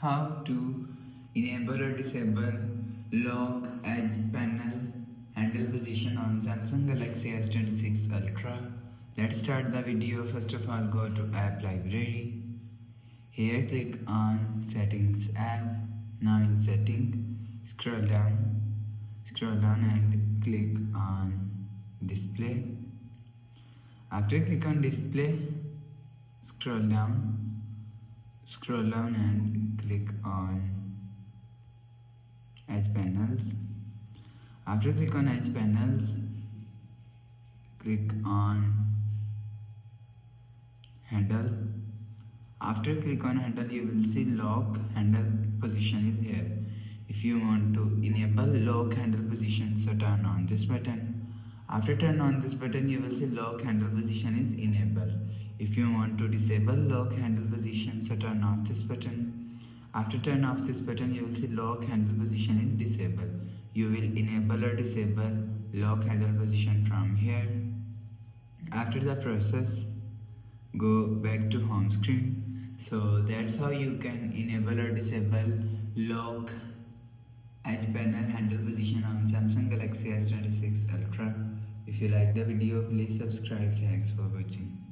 how to enable or disable lock edge panel handle position on Samsung Galaxy S26 Ultra. Let's start the video. First of all, go to app library. Here click on settings app. Now in setting, scroll down and click on display. After click on display, scroll down and click on edge panels. After click on edge panels, click on handle. After click on handle, you will see lock handle position is here. If you want to enable lock handle position, so turn on this button. After turn on this button, you will see lock handle position is enabled. If you want to disable lock handle position, so turn off this button. After turn off this button, you will see lock handle position is disabled. You will enable or disable lock handle position from here. After the process, go back to home screen. So that's how you can enable or disable lock edge panel handle position on Samsung Galaxy S26 Ultra. If you like the video, please subscribe. Thanks for watching.